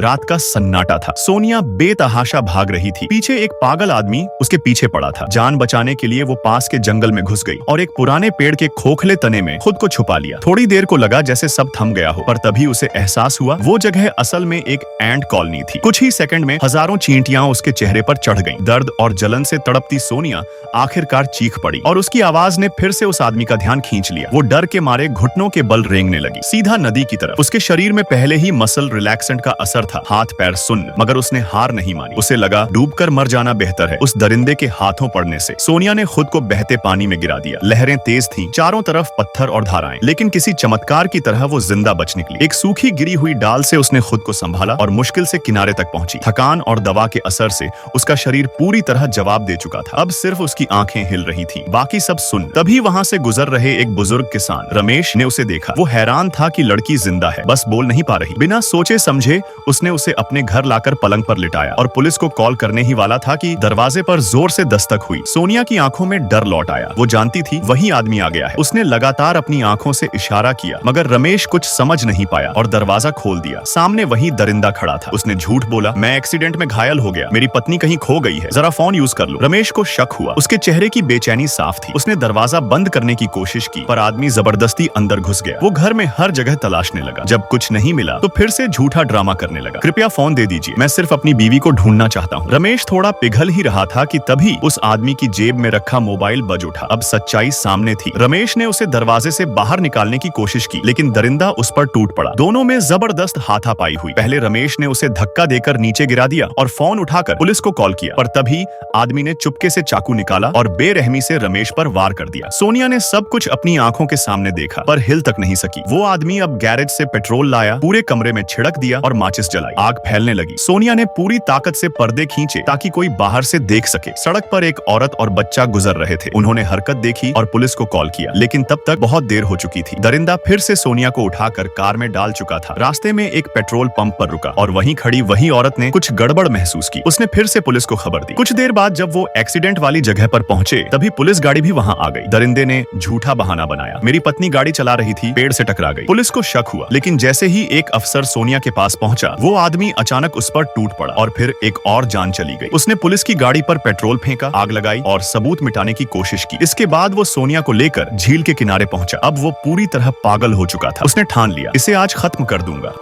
रात का सन्नाटा था। सोनिया बेतहाशा भाग रही थी। पीछे एक पागल आदमी उसके पीछे पड़ा था। जान बचाने के लिए वो पास के जंगल में घुस गई और एक पुराने पेड़ के खोखले तने में खुद को छुपा लिया। थोड़ी देर को लगा जैसे सब थम गया हो, पर तभी उसे एहसास हुआ वो जगह असल में एक एंट कॉलोनी थी। कुछ ही सेकंड में हजारों चींटियां उसके चेहरे पर चढ़ गईं। दर्द और जलन से तड़पती सोनिया आखिरकार चीख पड़ी और उसकी आवाज ने फिर से उस आदमी का ध्यान खींच लिया। वो डर के मारे घुटनों के बल रेंगने लगी, सीधा नदी की तरफ। उसके शरीर में पहले ही मसल रिलैक्सेंट का असर था, हाथ पैर सुन्न, मगर उसने हार नहीं मानी। उसे लगा डूबकर मर जाना बेहतर है उस दरिंदे के हाथों पड़ने से। सोनिया ने खुद को बहते पानी में गिरा दिया। लहरें तेज थीं, चारों तरफ पत्थर और धाराएं, लेकिन किसी चमत्कार की तरह वो जिंदा बच निकली। एक सूखी गिरी हुई डाल से उसने खुद को संभाला और मुश्किल से किनारे तक पहुंची। थकान और दवा के असर से उसका शरीर पूरी तरह जवाब दे चुका था। अब सिर्फ उसकी आंखें हिल रही थीं, बाकी सब सुन्न। तभी वहां से गुजर रहे एक बुजुर्ग किसान रमेश ने उसे देखा। वो हैरान था कि लड़की जिंदा है, बस बोल नहीं पा रही। बिना सोचे समझे उसने उसे अपने घर लाकर पलंग पर लिटाया और पुलिस को कॉल करने ही वाला था कि दरवाजे पर जोर से दस्तक हुई। सोनिया की आंखों में डर लौट आया। वो जानती थी वही आदमी आ गया है। उसने लगातार अपनी आंखों से इशारा किया, मगर रमेश कुछ समझ नहीं पाया और दरवाजा खोल दिया। सामने वही दरिंदा खड़ा था। उसने झूठ बोला, मैं एक्सीडेंट में घायल हो गया, मेरी पत्नी कहीं खो गई है, जरा फोन यूज कर लो। रमेश को शक हुआ। उसके चेहरे की बेचैनी साफ थी। उसने दरवाजा बंद करने की कोशिश की, पर आदमी जबरदस्ती अंदर घुस गया। वो घर में हर जगह तलाशने लगा। जब कुछ नहीं मिला तो फिर से झूठा ड्रामा करने लगा, कृपया फोन दे दीजिए, मैं सिर्फ अपनी बीवी को ढूंढना चाहता हूँ। रमेश थोड़ा पिघल ही रहा था कि तभी उस आदमी की जेब में रखा मोबाइल बज उठा। अब सच्चाई सामने थी। रमेश ने उसे दरवाजे से बाहर निकालने की कोशिश की, लेकिन दरिंदा उस पर टूट पड़ा। दोनों में जबरदस्त हाथापाई हुई। पहले रमेश ने उसे धक्का देकर नीचे गिरा दिया और फोन उठाकर पुलिस को कॉल किया, पर तभी आदमी ने चुपके से चाकू निकाला और बेरहमी से रमेश पर वार कर दिया। सोनिया ने सब कुछ अपनी आंखों के सामने देखा, पर हिल तक नहीं सकी। वो आदमी अब गैरेज से पेट्रोल लाया, पूरे कमरे में छिड़क दिया और माचिस जलाई। आग फैलने लगी। सोनिया ने पूरी ताकत से पर्दे खींचे ताकि कोई बाहर से देख सके। सड़क पर एक औरत और बच्चा गुजर रहे थे। उन्होंने हरकत देखी और पुलिस को कॉल किया, लेकिन तब तक बहुत देर हो चुकी थी। दरिंदा फिर से सोनिया को उठाकर कार में डाल चुका था। रास्ते में एक पेट्रोल पंप पर रुका और वहीं खड़ी वही औरत ने कुछ गड़बड़ महसूस की। उसने फिर से पुलिस को खबर दी। कुछ देर बाद जब वो एक्सीडेंट वाली जगह पर पहुंचे, तभी पुलिस गाड़ी भी वहां आ गई। दरिंदे ने झूठा बहाना बनाया, मेरी पत्नी गाड़ी चला रही थी, पेड़ से टकरा गई। पुलिस को शक हुआ, लेकिन जैसे ही एक अफसर सोनिया के पास पहुंचा, वो आदमी अचानक उस पर टूट पड़ा और फिर एक और जान चली गई। उसने पुलिस की गाड़ी पर पेट्रोल फेंका, आग लगाई और सबूत मिटाने की कोशिश की। इसके बाद वो सोनिया को लेकर झील के किनारे पहुंचा। अब वो पूरी तरह पागल हो चुका था। उसने ठान लिया, इसे आज खत्म कर दूंगा।